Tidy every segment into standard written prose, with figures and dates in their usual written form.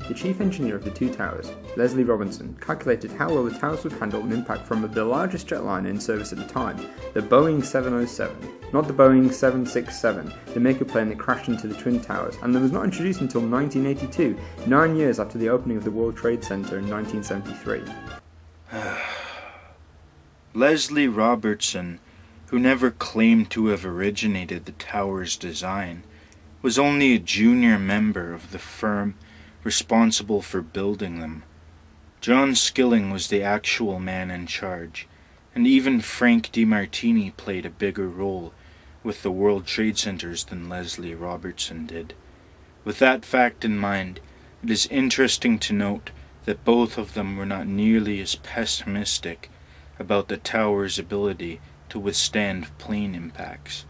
the chief engineer of the two towers, Leslie Robinson, calculated how well the towers would handle an impact from the largest jetliner in service at the time, the Boeing 707, not the Boeing 767, the Maker plane that crashed into the Twin Towers, and that was not introduced until 1982, 9 years after the opening of the World Trade Center in 1973. Leslie Robertson, who never claimed to have originated the tower's design, was only a junior member of the firm responsible for building them. John Skilling was the actual man in charge, and even Frank DeMartini played a bigger role with the World Trade Centers than Leslie Robertson did. With that fact in mind, it is interesting to note that both of them were not nearly as pessimistic about the tower's ability to withstand plane impacts.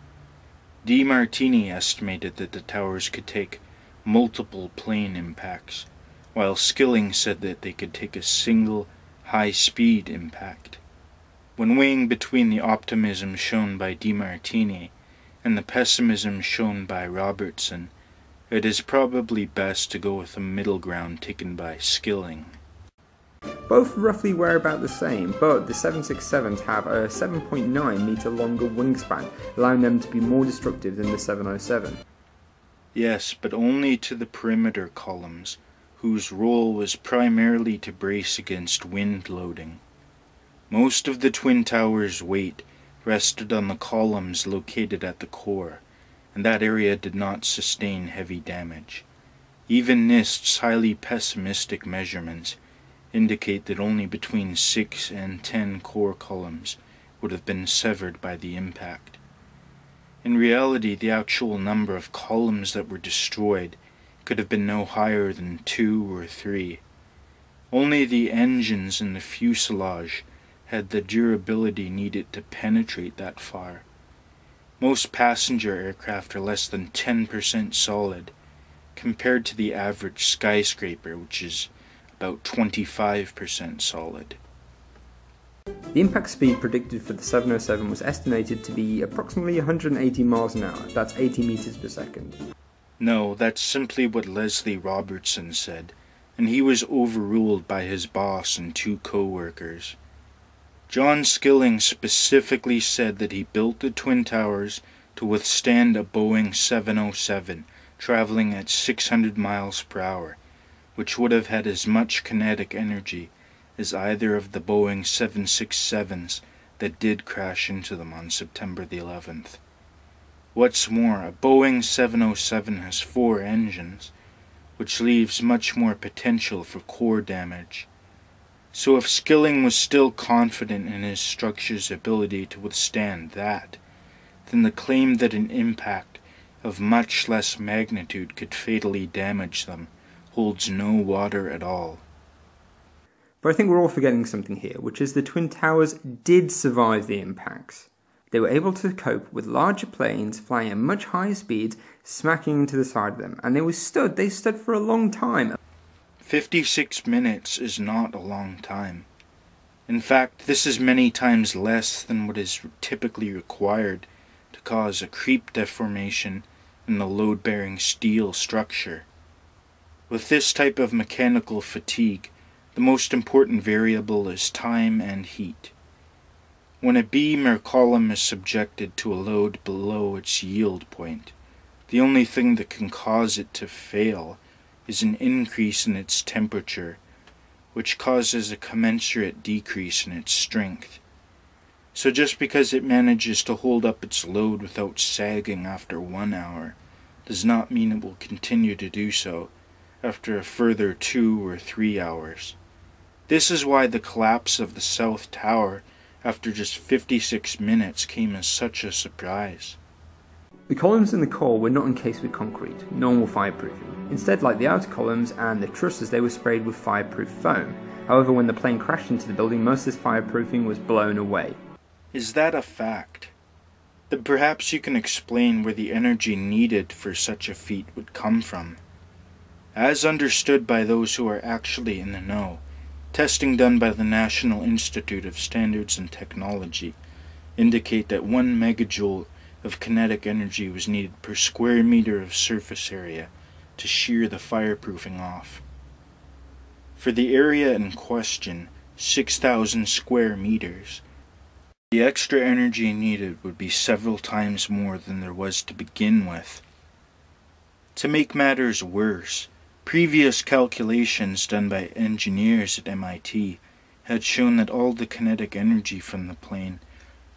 DeMartini estimated that the towers could take multiple plane impacts, while Skilling said that they could take a single high-speed impact. When weighing between the optimism shown by DeMartini and the pessimism shown by Robertson, it is probably best to go with the middle ground taken by Skilling. Both roughly weigh about the same, but the 767s have a 7.9 meter longer wingspan, allowing them to be more destructive than the 707. Yes, but only to the perimeter columns, whose role was primarily to brace against wind loading. Most of the Twin Towers' weight rested on the columns located at the core, and that area did not sustain heavy damage. Even NIST's highly pessimistic measurements indicate that only between 6 and 10 core columns would have been severed by the impact. In reality, the actual number of columns that were destroyed could have been no higher than 2 or 3. Only the engines and the fuselage had the durability needed to penetrate that far. Most passenger aircraft are less than 10% solid, compared to the average skyscraper, which is about 25% solid. The impact speed predicted for the 707 was estimated to be approximately 180 miles an hour, that's 80 meters per second. No, that's simply what Leslie Robertson said, and he was overruled by his boss and 2 co-workers. John Skilling specifically said that he built the Twin Towers to withstand a Boeing 707 traveling at 600 miles per hour, which would have had as much kinetic energy as either of the Boeing 767s that did crash into them on September the 11th. What's more, a Boeing 707 has 4 engines, which leaves much more potential for core damage. So if Skilling was still confident in his structure's ability to withstand that, then the claim that an impact of much less magnitude could fatally damage them holds no water at all. But I think we're all forgetting something here, which is the Twin Towers did survive the impacts. They were able to cope with larger planes flying at much higher speeds, smacking into the side of them, and they stood for a long time. 56 minutes is not a long time. In fact, this is many times less than what is typically required to cause a creep deformation in the load-bearing steel structure. With this type of mechanical fatigue, the most important variable is time and heat. When a beam or column is subjected to a load below its yield point, the only thing that can cause it to fail is an increase in its temperature, which causes a commensurate decrease in its strength. So just because it manages to hold up its load without sagging after 1 hour, does not mean it will continue to do so after a further 2 or 3 hours. This is why the collapse of the South Tower after just 56 minutes came as such a surprise. The columns in the core were not encased with concrete, normal fireproofing. Instead, like the outer columns and the trusses, they were sprayed with fireproof foam. However, when the plane crashed into the building, most of this fireproofing was blown away. Is that a fact? Then perhaps you can explain where the energy needed for such a feat would come from. As understood by those who are actually in the know, testing done by the National Institute of Standards and Technology indicate that 1 megajoule of kinetic energy was needed per square meter of surface area to shear the fireproofing off. For the area in question, 6,000 square meters. The extra energy needed would be several times more than there was to begin with. To make matters worse, previous calculations done by engineers at MIT had shown that all the kinetic energy from the plane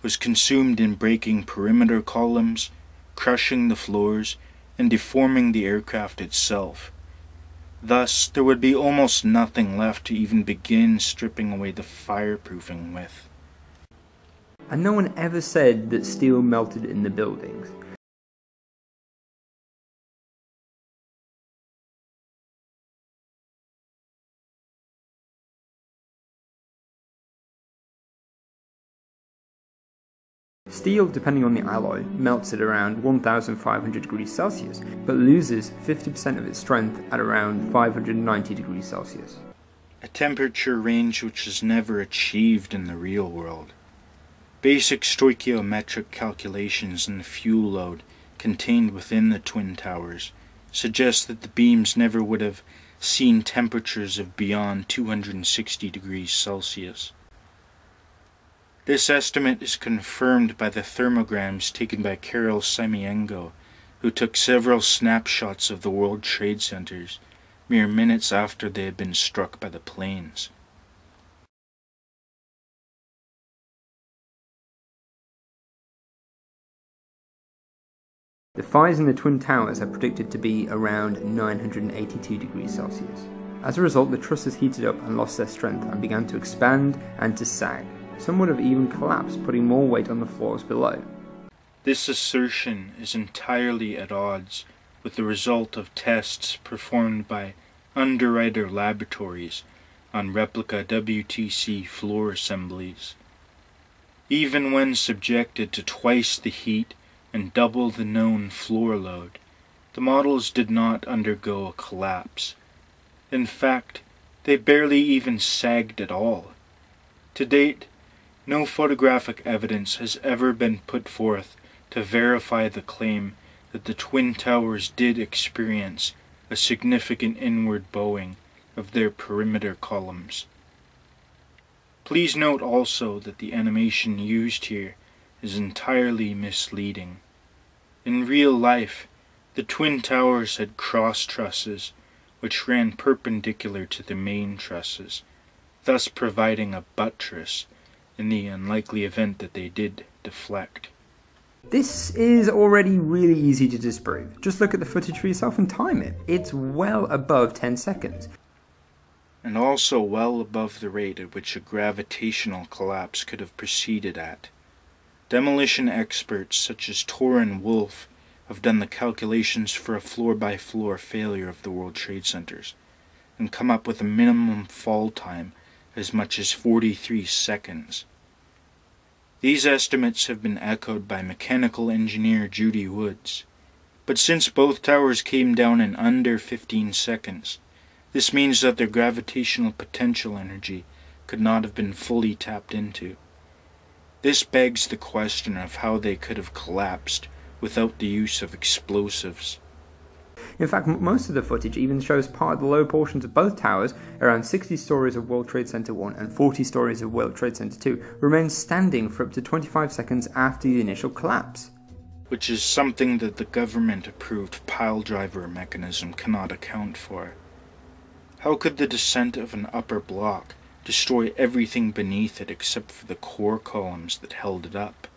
was consumed in breaking perimeter columns, crushing the floors, and deforming the aircraft itself. Thus, there would be almost nothing left to even begin stripping away the fireproofing with. And no one ever said that steel melted in the buildings. Steel, depending on the alloy, melts at around 1,500 degrees Celsius, but loses 50% of its strength at around 590 degrees Celsius. A temperature range which is never achieved in the real world. Basic stoichiometric calculations in the fuel load contained within the Twin Towers suggest that the beams never would have seen temperatures of beyond 260 degrees Celsius. This estimate is confirmed by the thermograms taken by Carol Semiengo, who took several snapshots of the World Trade Centers mere minutes after they had been struck by the planes. The fires in the Twin Towers are predicted to be around 982 degrees Celsius. As a result, the trusses heated up and lost their strength and began to expand and to sag. Some would have even collapsed, putting more weight on the floors below. This assertion is entirely at odds with the result of tests performed by Underwriter Laboratories on replica WTC floor assemblies. Even when subjected to twice the heat and double the known floor load, the models did not undergo a collapse. In fact, they barely even sagged at all. To date, no photographic evidence has ever been put forth to verify the claim that the Twin Towers did experience a significant inward bowing of their perimeter columns. Please note also that the animation used here is entirely misleading. In real life, the Twin Towers had cross trusses which ran perpendicular to the main trusses, thus providing a buttress in the unlikely event that they did deflect. This is already really easy to disprove. Just look at the footage for yourself and time it. It's well above 10 seconds. And also well above the rate at which a gravitational collapse could have proceeded at. Demolition experts such as Tor and Wolf have done the calculations for a floor-by-floor failure of the World Trade Centers, and come up with a minimum fall time as much as 43 seconds. These estimates have been echoed by mechanical engineer Judy Woods, but since both towers came down in under 15 seconds, this means that their gravitational potential energy could not have been fully tapped into. This begs the question of how they could have collapsed without the use of explosives. In fact, most of the footage even shows part of the lower portions of both towers, around 60 stories of World Trade Center 1 and 40 stories of World Trade Center 2, remain standing for up to 25 seconds after the initial collapse. Which is something that the government-approved piledriver mechanism cannot account for. How could the descent of an upper block destroy everything beneath it except for the core columns that held it up?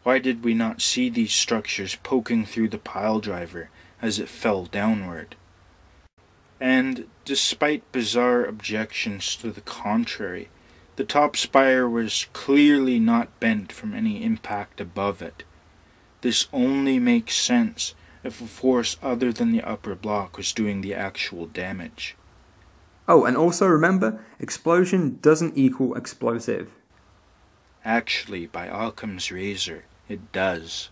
Why did we not see these structures poking through the piledriver as it fell downward? And, despite bizarre objections to the contrary, the top spire was clearly not bent from any impact above it. This only makes sense if a force other than the upper block was doing the actual damage. Oh, and also remember, explosion doesn't equal explosive. Actually, by Occam's razor, it does.